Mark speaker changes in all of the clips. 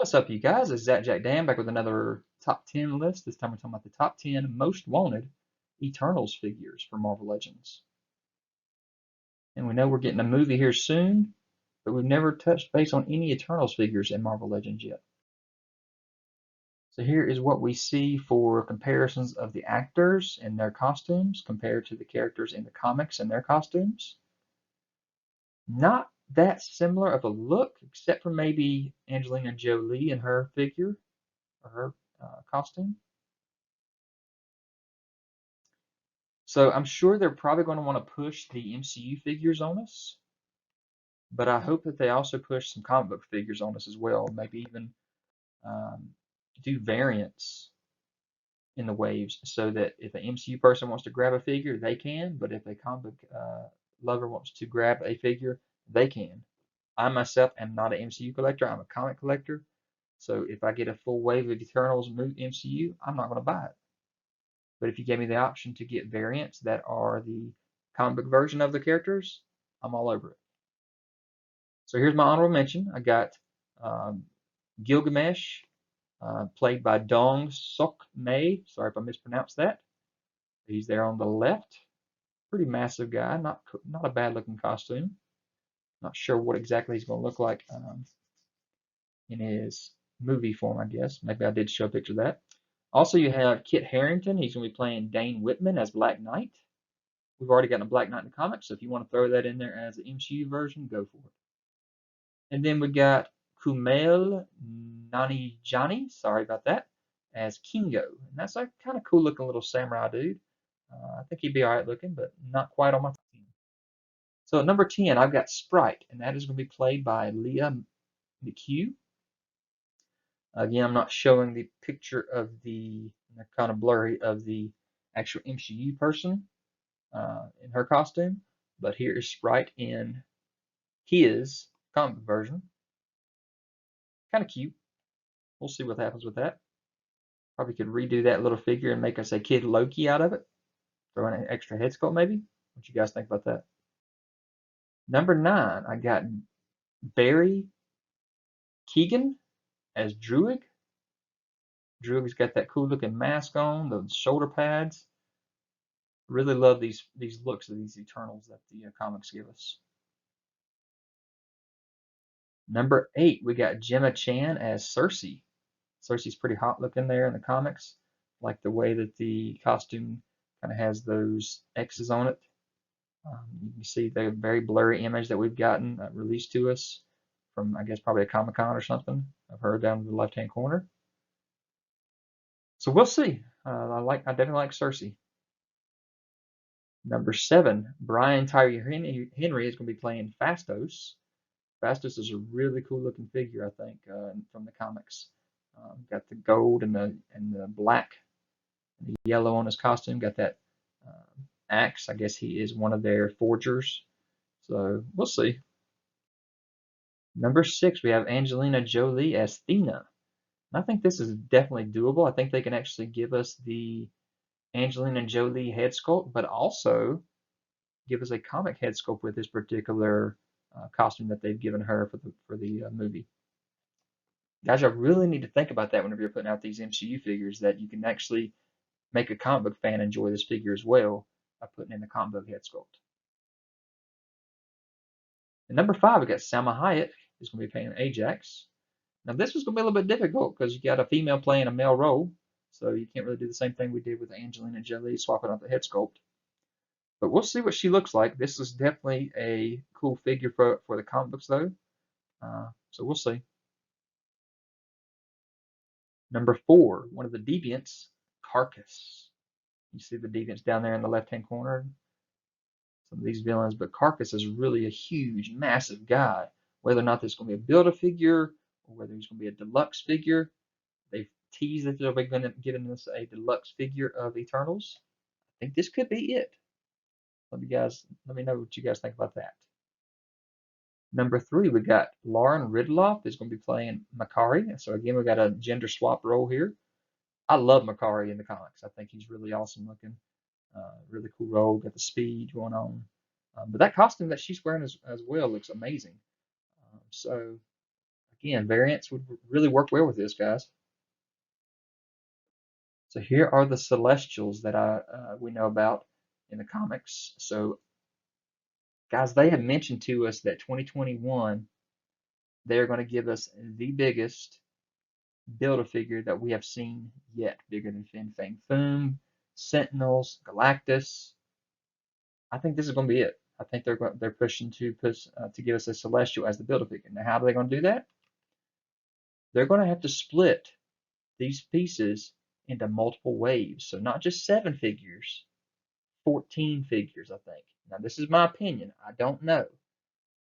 Speaker 1: What's up, you guys? It's ZacJacDan back with another top 10 list. This time we're talking about the top 10 most wanted Eternals figures for Marvel Legends. And we know we're getting a movie here soon, but we've never touched base on any Eternals figures in Marvel Legends yet. So here is what we see for comparisons of the actors and their costumes compared to the characters in the comics and their costumes. Not that similar of a look, except for maybe Angelina Jolie and her figure or her costume. So I'm sure they're probably going to want to push the MCU figures on us, but I hope that they also push some comic book figures on us as well. Maybe even um, do variants in the waves so that if an MCU person wants to grab a figure, they can, but if a comic book lover wants to grab a figure, they can. I myself am not an MCU collector, I'm a comic collector. So if I get a full wave of Eternals MCU, I'm not going to buy it. But if you gave me the option to get variants that are the comic book version of the characters, I'm all over it. So here's my honorable mention. I got Gilgamesh, played by Dong Sok Mei. Sorry if I mispronounced that. He's there on the left. Pretty massive guy, not a bad looking costume. Not sure what exactly he's going to look like in his movie form, I guess. Maybe I did show a picture of that. Also, you have Kit Harington. He's going to be playing Dane Whitman as Black Knight. We've already gotten a Black Knight in the comics, so if you want to throw that in there as the MCU version, go for it. And then we got Kumail Nanjiani, sorry about that, as Kingo. And that's a kind of cool looking little samurai dude. I think he'd be alright looking, but not quite on my team. So at number 10, I've got Sprite, and that is going to be played by Leah McHugh. Again, I'm not showing the picture of the, kind of blurry, of the actual MCU person in her costume, but here is Sprite in his comic version. Kind of cute. We'll see what happens with that. Probably could redo that little figure and make us a Kid Loki out of it. Throw in an extra head sculpt maybe. What you guys think about that? Number 9, I got Barry Keoghan as Druig. Druig's got that cool looking mask on, the shoulder pads. Really love these looks of these Eternals that the comics give us. Number 8, we got Gemma Chan as Cersei. Cersei's pretty hot looking there in the comics. Like the way that the costume kind of has those X's on it. You can see the very blurry image that we've gotten released to us from, I guess, probably a Comic-Con or something of her down in the left-hand corner. So we'll see. I definitely like Cersei. Number 7, Brian Tyree Henry is going to be playing Phastos. Phastos is a really cool looking figure, I think, from the comics. Got the gold and the black and the yellow on his costume. Got that axe. I guess he is one of their forgers. So we'll see. Number 6, we have Angelina Jolie as Thena. And I think this is definitely doable. I think they can actually give us the Angelina Jolie head sculpt, but also give us a comic head sculpt with this particular costume that they've given her for the movie. Guys, I really need to think about that whenever you're putting out these MCU figures, that you can actually make a comic book fan enjoy this figure as well by putting in the comic book head sculpt. And number 5, we got Salma Hayek, who's going to be playing Ajax. Now this was going to be a little bit difficult because you got a female playing a male role, so you can't really do the same thing we did with Angelina Jolie, swapping out the head sculpt. But we'll see what she looks like. This is definitely a cool figure for the comic books, though. So we'll see. Number 4, one of the deviants, Carcass. You see the deviants down there in the left-hand corner? Some of these villains, but Carcass is really a huge, massive guy. Whether or not this is going to be a Build-A-Figure or whether he's going to be a deluxe figure, they've teased that they'll be going to giving us a deluxe figure of Eternals. I think this could be it. Let me know what you guys think about that. Number 3, we got Lauren Ridloff is going to be playing Makkari. So again, we got a gender swap role here. I love Makkari in the comics. I think he's really awesome looking. Really cool role. Got the speed going on. But that costume that she's wearing as well looks amazing. So Again, variants would really work well with this, guys. So here are the Celestials that we know about in the comics. So, guys, they have mentioned to us that 2021, they're going to give us the biggest Build-A-Figure that we have seen yet, bigger than Fin Fang Foom, Sentinels, Galactus. I think this is going to be it. I think they're pushing to give us a Celestial as the Build-A-Figure. Now, how are they going to do that? They're going to have to split these pieces into multiple waves. So not just 7 figures, 14 figures, I think. Now, this is my opinion. I don't know.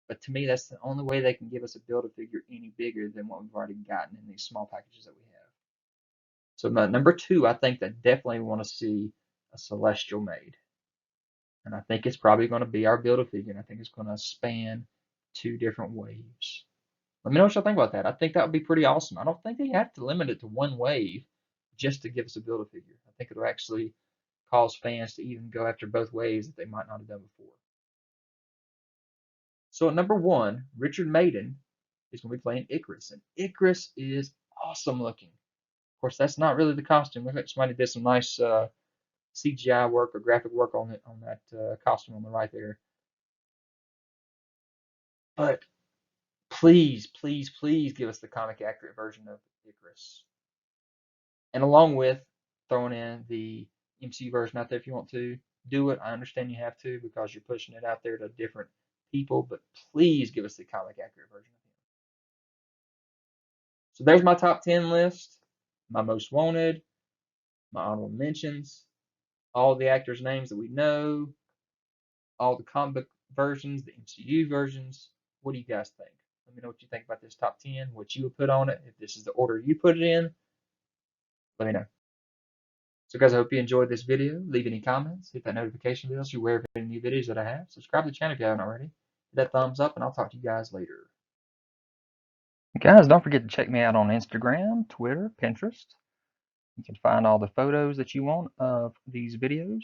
Speaker 1: But to me, that's the only way they can give us a Build-A-Figure any bigger than what we've already gotten in these small packages that we have. So number 2, I think that definitely want to see a Celestial made. And I think it's probably going to be our Build-A-Figure. And I think it's going to span 2 different waves. Let me know what y'all think about that. I think that would be pretty awesome. I don't think they have to limit it to one wave just to give us a Build-A-Figure. I think it'll actually cause fans to even go after both waves that they might not have done before. So at number 1, Richard Maiden is going to be playing Icarus. And Icarus is awesome looking. Of course, that's not really the costume. Look like somebody did some nice CGI work or graphic work on that costume on the right there. But please, please, please give us the comic accurate version of Icarus. And along with throwing in the MCU version out there if you want to do it. I understand you have to because you're pushing it out there to different people, but please give us the comic accurate version of him. So there's my top 10 list, my most wanted, my honorable mentions, all the actors' names that we know, all the comic book versions, the MCU versions. What do you guys think? Let me know what you think about this top 10, what you would put on it. If this is the order you put it in, let me know. So guys, I hope you enjoyed this video. Leave any comments, hit that notification bell so you're aware of any new videos that I have. Subscribe to the channel if you haven't already. Hit that thumbs up, and I'll talk to you guys later. Guys, don't forget to check me out on Instagram, Twitter, Pinterest. You can find all the photos that you want of these videos.